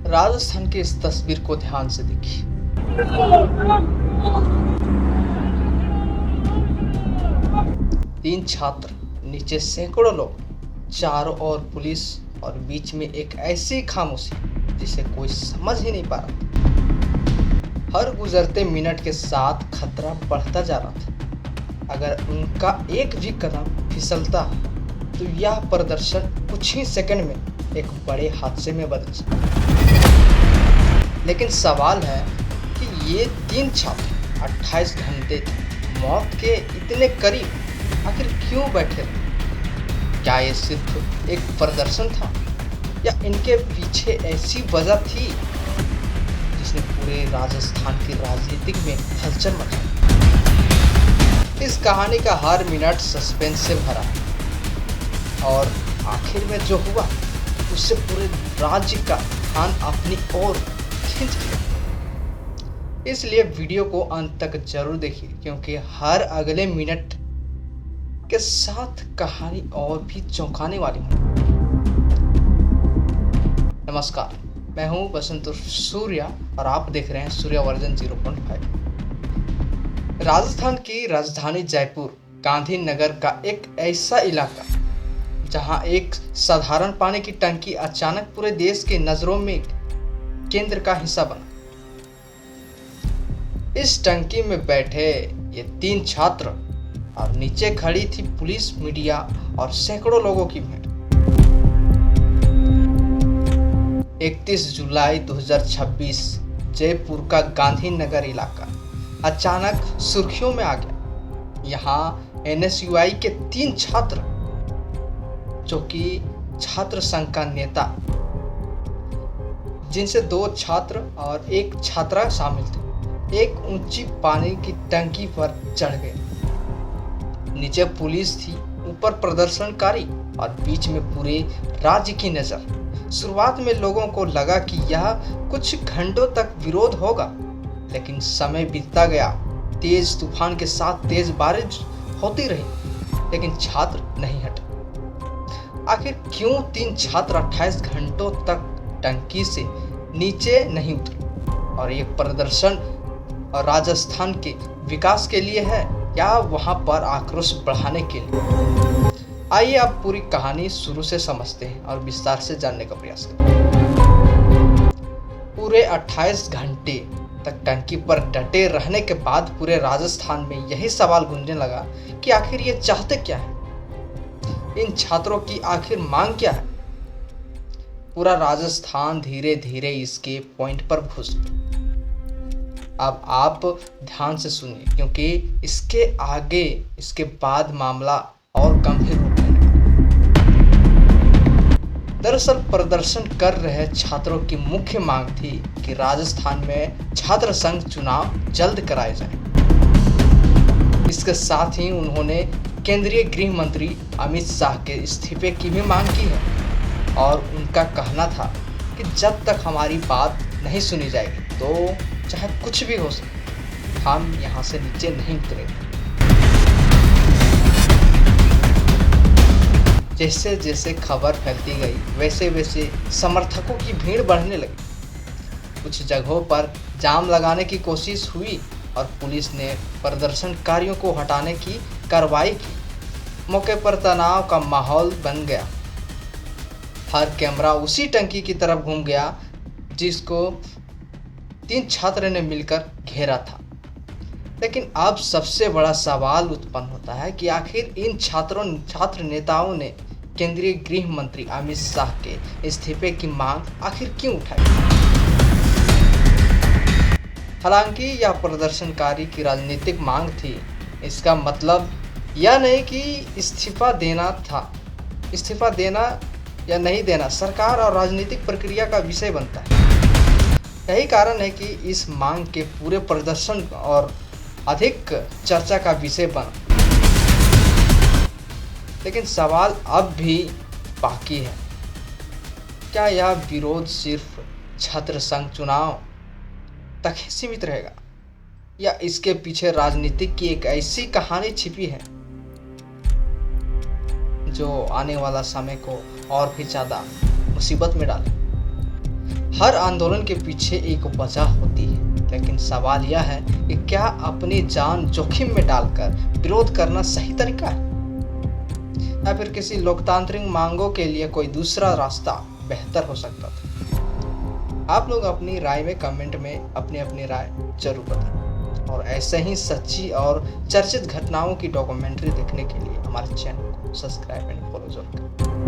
राजस्थान की इस तस्वीर को ध्यान से देखिए। तीन छात्र, नीचे सैकड़ों लोग, चारों ओर पुलिस और बीच में एक ऐसी खामोशी जिसे कोई समझ ही नहीं पा रहा था। हर गुजरते मिनट के साथ खतरा बढ़ता जा रहा था। अगर उनका एक भी कदम फिसलता तो यह प्रदर्शन कुछ ही सेकंड में एक बड़े हादसे में बदल सकता। लेकिन सवाल है कि ये तीन छात्र 28 घंटे मौत के इतने करीब आखिर क्यों बैठे रहे? क्या ये सिर्फ एक प्रदर्शन था या इनके पीछे ऐसी वजह थी जिसने पूरे राजस्थान की राजनीतिक में हलचल मचाई? इस कहानी का हर मिनट सस्पेंस से भरा है और आखिर में जो हुआ उससे पूरे राज्य का ध्यान अपनी ओर खींच लिया। इसलिए वीडियो को अंत तक जरूर देखिए, क्योंकि हर अगले मिनट के साथ कहानी और भी चौंकाने वाली है। नमस्कार, मैं हूं बसंत सूर्या और आप देख रहे हैं सूर्या वर्जन 0.5। राजस्थान की राजधानी जयपुर गांधीनगर का एक ऐसा इलाका जहां एक साधारण पानी की टंकी अचानक पूरे देश के नजरों में केंद्र का हिस्सा बना। इस टंकी में बैठे ये तीन छात्र और नीचे खड़ी थी पुलिस, मीडिया और सैकड़ों लोगों की भीड़। 31 जुलाई 2026 जयपुर का गांधीनगर इलाका अचानक सुर्खियों में आ गया। यहाँ एनएसयूआई के तीन छात्र, जो कि छात्र संघ का नेता, जिनसे 2 छात्र और 1 छात्रा शामिल थे, एक ऊंची पानी की टंकी पर चढ़ गए। नीचे पुलिस थी, ऊपर प्रदर्शनकारी और बीच में पूरे राज्य की नजर। शुरुआत में लोगों को लगा कि यह कुछ घंटों तक विरोध होगा, लेकिन समय बीतता गया। तेज तूफान के साथ तेज बारिश होती रही, लेकिन छात्र नहीं हटे। आखिर क्यों तीन छात्र 28 घंटों तक टंकी से नीचे नहीं उतरे? और ये प्रदर्शन और राजस्थान के विकास के लिए है या वहां पर आक्रोश बढ़ाने के लिए? आइए आप पूरी कहानी शुरू से समझते हैं और विस्तार से जानने का प्रयास करें। पूरे 28 घंटे तक टंकी पर डटे रहने के बाद पूरे राजस्थान में यही सवाल गूंजने लगा कि आखिर ये चाहते क्या है? इन छात्रों की आखिर मांग क्या है? पूरा राजस्थान धीरे धीरे इसके पॉइंट पर घुस गया। अब आप ध्यान से सुनिए, क्योंकि इसके बाद मामला और गंभीर रूप लेगा। दरअसल प्रदर्शन कर रहे छात्रों की मुख्य मांग थी कि राजस्थान में छात्र संघ चुनाव जल्द कराए जाए। इसके साथ ही उन्होंने केंद्रीय गृह मंत्री अमित शाह के इस्तीफे की भी मांग की है और उनका कहना था कि जब तक हमारी बात नहीं सुनी जाएगी तो चाहे कुछ भी हो सके, हम यहाँ से नीचे नहीं उतरेंगे। जैसे जैसे खबर फैलती गई, वैसे वैसे समर्थकों की भीड़ बढ़ने लगी। कुछ जगहों पर जाम लगाने की कोशिश हुई और पुलिस ने प्रदर्शनकारियों को हटाने की कार्रवाई की। मौके पर तनाव का माहौल बन गया। हर कैमरा उसी टंकी की तरफ घूम गया जिसको तीन छात्र ने मिलकर घेरा था। लेकिन अब सबसे बड़ा सवाल उत्पन्न होता है कि आखिर इन छात्र नेताओं ने केंद्रीय गृह मंत्री अमित शाह के इस्तीफे की मांग आखिर क्यों उठाई? हालांकि यह प्रदर्शनकारी की राजनीतिक मांग थी। इसका मतलब यह नहीं कि इस्तीफा देना या नहीं देना सरकार और राजनीतिक प्रक्रिया का विषय बनता है। यही कारण है कि इस मांग के पूरे प्रदर्शन और अधिक चर्चा का विषय बना। लेकिन सवाल अब भी बाकी है, क्या यह विरोध सिर्फ छात्र संघ चुनाव तक ही सीमित रहेगा या इसके पीछे राजनीतिक की एक ऐसी कहानी छिपी है जो आने वाला समय को और भी ज़्यादा मुसीबत में डाले? हर आंदोलन के पीछे एक वजह होती है, लेकिन सवाल यह है कि क्या अपनी जान जोखिम में डालकर विरोध करना सही तरीका है, या फिर किसी लोकतांत्रिक मांगों के लिए कोई दूसरा रास्ता बेहतर हो सकता था। आप लोग अपनी राय में कमेंट में अपनी अपनी राय जरूर बताएं और ऐसे ही सच्ची और चर्चित घटनाओं की डॉक्यूमेंट्री देखने के लिए हमारे चैनल को सब्सक्राइब एंड फॉलो जरूर करें।